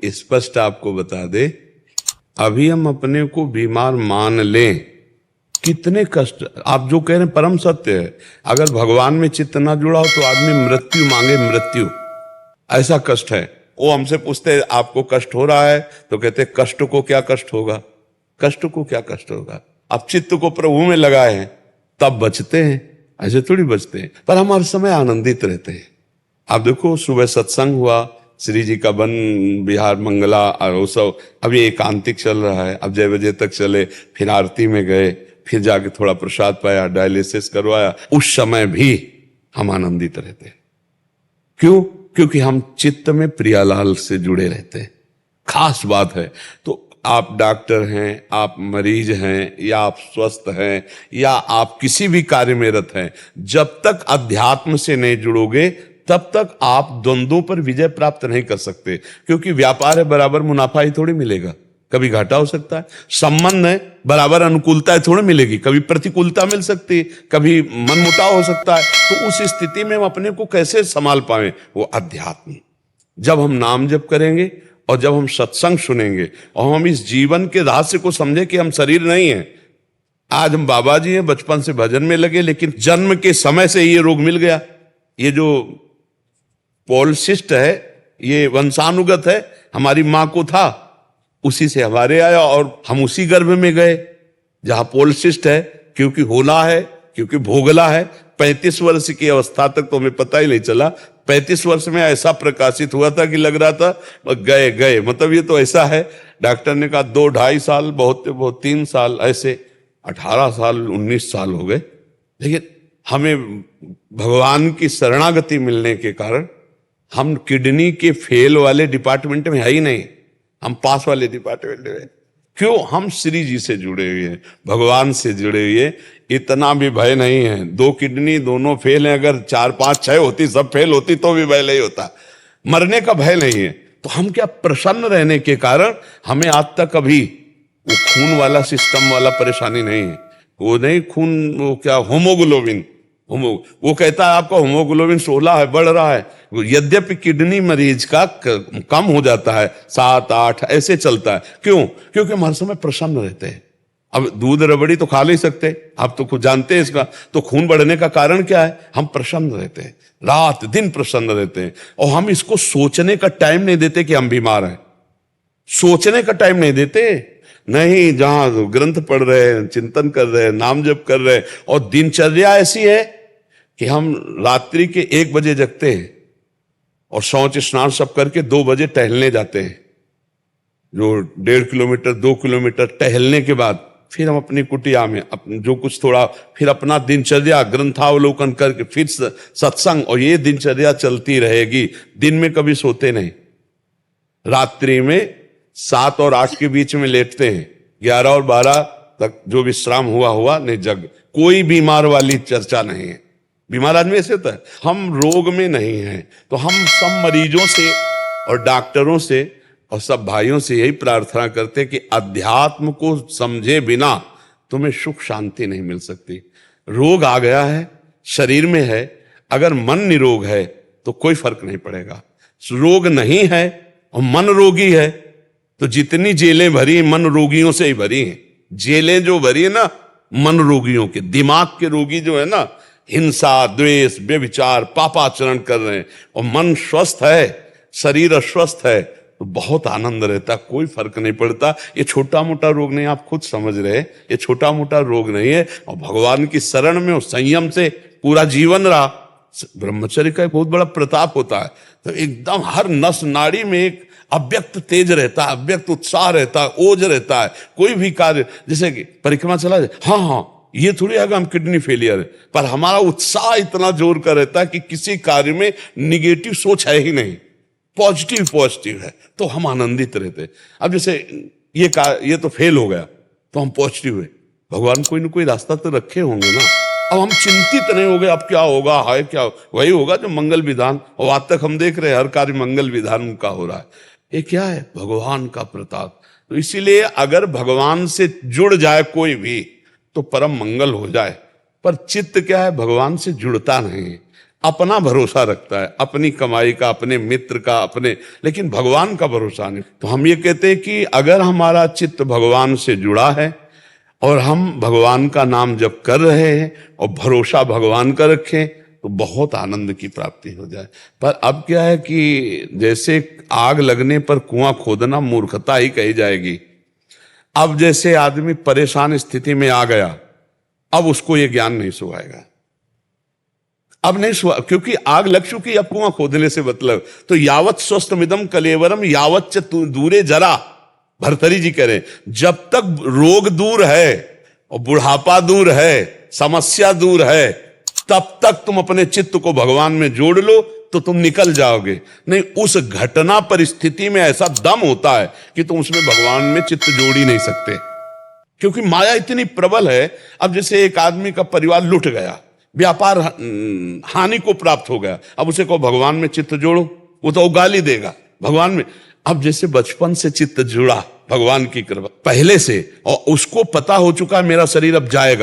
स्पष्ट आपको बता दे, अभी हम अपने को बीमार मान लें, कितने कष्ट आप जो कह रहे हैं परम सत्य है। अगर भगवान में चित्त ना जुड़ा हो तो आदमी मृत्यु मांगे, मृत्यु, ऐसा कष्ट है। वो हमसे पूछते हैं आपको कष्ट हो रहा है, तो कहते हैं कष्ट को क्या कष्ट होगा, कष्ट को क्या कष्ट होगा। आप चित्त को प्रभु में लगाए हैं तब बचते हैं, ऐसे थोड़ी बचते हैं। पर हम हर समय आनंदित रहते हैं। आप देखो सुबह सत्संग हुआ, श्री जी का वन विहार मंगला और वो सब, अभी एकांतिक चल रहा है, अब 6 बजे तक चले, फिर आरती में गए, फिर जाके थोड़ा प्रसाद पाया, डायलिसिस करवाया, उस समय भी हम आनंदित रहते हैं। क्यों? क्योंकि हम चित्त में प्रियालाल से जुड़े रहते हैं। खास बात है। तो आप डॉक्टर हैं, आप मरीज हैं, या आप स्वस्थ हैं, या आप किसी भी कार्य में रत हैं, जब तक अध्यात्म से नहीं जुड़ोगे तब तक आप द्वंद्वों पर विजय प्राप्त नहीं कर सकते। क्योंकि व्यापार है, बराबर मुनाफा ही थोड़ी मिलेगा, कभी घाटा हो सकता है। संबंध है, बराबर अनुकूलता है थोड़ी मिलेगी, कभी प्रतिकूलता मिल सकती है, कभी मनमुटाव हो सकता है। तो उस स्थिति में हम अपने को कैसे संभाल पाए? वो अध्यात्म। जब हम नाम जप करेंगे और जब हम सत्संग सुनेंगे और हम इस जीवन के रहस्य को समझे कि हम शरीर नहीं है। आज हम बाबा जी हैं, बचपन से भजन में लगे, लेकिन जन्म के समय से ये रोग मिल गया। ये जो पॉलिसिस्ट है, ये वंशानुगत है, हमारी माँ को था, उसी से हमारे आया और हम उसी गर्भ में गए जहां पॉलिसिस्ट है। क्योंकि होला है, क्योंकि भोगला है। 35 वर्ष की अवस्था तक तो हमें पता ही नहीं चला। 35 वर्ष में ऐसा प्रकाशित हुआ था कि लग रहा था गए गए, मतलब ये तो ऐसा है। डॉक्टर ने कहा 2-2.5 साल, बहुत 3 साल, ऐसे 18 साल 19 साल हो गए। लेकिन हमें भगवान की शरणागति मिलने के कारण हम किडनी के फेल वाले डिपार्टमेंट में है ही नहीं, हम पास वाले डिपार्टमेंट में। क्यों? हम श्री जी से जुड़े हुए हैं, भगवान से जुड़े हुए। इतना भी भय नहीं है। 2 किडनी दोनों फेल हैं, अगर 4, 5, 6 होती, सब फेल होती तो भी भय नहीं होता। मरने का भय नहीं है। तो हम क्या, प्रसन्न रहने के कारण हमें आज तक अभी वो खून वाला सिस्टम वाला परेशानी नहीं है। वो नहीं खून, वो क्या होमोग्लोबिन, वो कहता है आपका होमोग्लोबिन 16 है, बढ़ रहा है। यद्यपि किडनी मरीज का कम हो जाता है, 7, 8 ऐसे चलता है। क्यों? क्योंकि हम हर समय प्रसन्न रहते हैं। अब दूध रबड़ी तो खा नहीं सकते, आप तो खुद जानते हैं इसका। तो खून बढ़ने का कारण क्या है? हम प्रसन्न रहते हैं, रात दिन प्रसन्न रहते हैं। और हम इसको सोचने का टाइम नहीं देते कि हम बीमार हैं, सोचने का टाइम नहीं देते। नहीं, जहां ग्रंथ पढ़ रहे हैं, चिंतन कर रहे हैं, नाम जप कर रहे हैं, और दिनचर्या ऐसी है कि हम रात्रि के 1 बजे जगते हैं और शौच स्नान सब करके 2 बजे टहलने जाते हैं। जो 1.5 किलोमीटर 2 किलोमीटर टहलने के बाद फिर हम अपनी कुटिया में जो कुछ थोड़ा, फिर अपना दिनचर्या ग्रंथावलोकन करके फिर सत्संग, और ये दिनचर्या चलती रहेगी। दिन में कभी सोते नहीं, रात्रि में 7 और 8 के बीच में लेटते हैं, 11 और 12 तक जो विश्राम हुआ नहीं, जग। कोई बीमार वाली चर्चा नहीं है। बीमार आदमी ऐसे होता है। हम रोग में नहीं हैं। तो हम सब मरीजों से और डॉक्टरों से और सब भाइयों से यही प्रार्थना करते कि अध्यात्म को समझे बिना तुम्हें सुख शांति नहीं मिल सकती। रोग आ गया है, शरीर में है, अगर मन निरोग है तो कोई फर्क नहीं पड़ेगा। रोग नहीं है और मन रोगी है तो जितनी जेलें भरी मन रोगियों से ही भरी हैं। जेलें जो भरी है ना मन रोगियों के, दिमाग के रोगी जो है ना, हिंसा, द्वेष, व्यभिचार, पापाचरण कर रहे हैं, और मन स्वस्थ है, शरीर अस्वस्थ है, तो बहुत आनंद रहता, कोई फर्क नहीं पड़ता। ये छोटा मोटा रोग नहीं, आप खुद समझ रहे, ये छोटा मोटा रोग नहीं है। और भगवान की शरण में और संयम से पूरा जीवन रहा। ब्रह्मचर्य का एक बहुत बड़ा प्रताप होता है। तो एकदम हर नस नाड़ी में एक अव्यक्त तेज रहता है, अव्यक्त उत्साह रहता है, ओज रहता है। कोई भी कार्य, जैसे कि परिक्रमा चला जाए, हाँ ये थोड़ी है हम किडनी फेलियर है, पर हमारा उत्साह इतना जोर का रहता है कि किसी कार्य में निगेटिव सोच है ही नहीं, पॉजिटिव है, तो हम आनंदित रहते हैं। अब जैसे ये तो फेल हो गया तो हम पॉजिटिव है, भगवान कोई ना कोई रास्ता तो रखे होंगे ना। अब हम चिंतित नहीं हो गए अब क्या होगा, हाय क्या, वही होगा जो मंगल विधान, और आज तक हम देख रहे हैं हर कार्य मंगल विधान का हो रहा है। ये क्या है? भगवान का प्रताप। तो इसीलिए अगर भगवान से जुड़ जाए कोई भी तो परम मंगल हो जाए। पर चित्त क्या है? भगवान से जुड़ता नहीं, अपना भरोसा रखता है, अपनी कमाई का, अपने मित्र का, अपने, लेकिन भगवान का भरोसा नहीं। तो हम ये कहते हैं कि अगर हमारा चित्त भगवान से जुड़ा है और हम भगवान का नाम जप कर रहे हैं और भरोसा भगवान का रखें तो बहुत आनंद की प्राप्ति हो जाए। पर अब क्या है कि जैसे आग लगने पर कुआं खोदना मूर्खता ही कही जाएगी। अब जैसे आदमी परेशान स्थिति में आ गया, अब उसको ये ज्ञान नहीं सुहाएगा, अब नहीं सुहा, क्योंकि आग लग चुकी, अब कुआं खोदने से मतलब। तो यावत स्वस्थमिदम कलेवरम यावत च दूरे जरा, भर्तरी जी कह रहे हैं जब तक रोग दूर है और बुढ़ापा दूर है, समस्या दूर है, तब तक तुम अपने चित्त को भगवान में जोड़ लो तो तुम निकल जाओगे। नहीं, उस घटना परिस्थिति में ऐसा दम होता है कि तुम उसमें भगवान में चित्त जोड़ ही नहीं सकते, क्योंकि माया इतनी प्रबल है। अब जैसे एक आदमी का परिवार लुट गया, व्यापार हानि को प्राप्त हो गया, अब उसे कहो भगवान में चित्त जोड़ो, वो तो गाली देगा भगवान में। अब जैसे बचपन से चित्त जुड़ा भगवान की कृपा पहले से, और उसको पता हो चुका है मेरा शरीर अब जाएगा,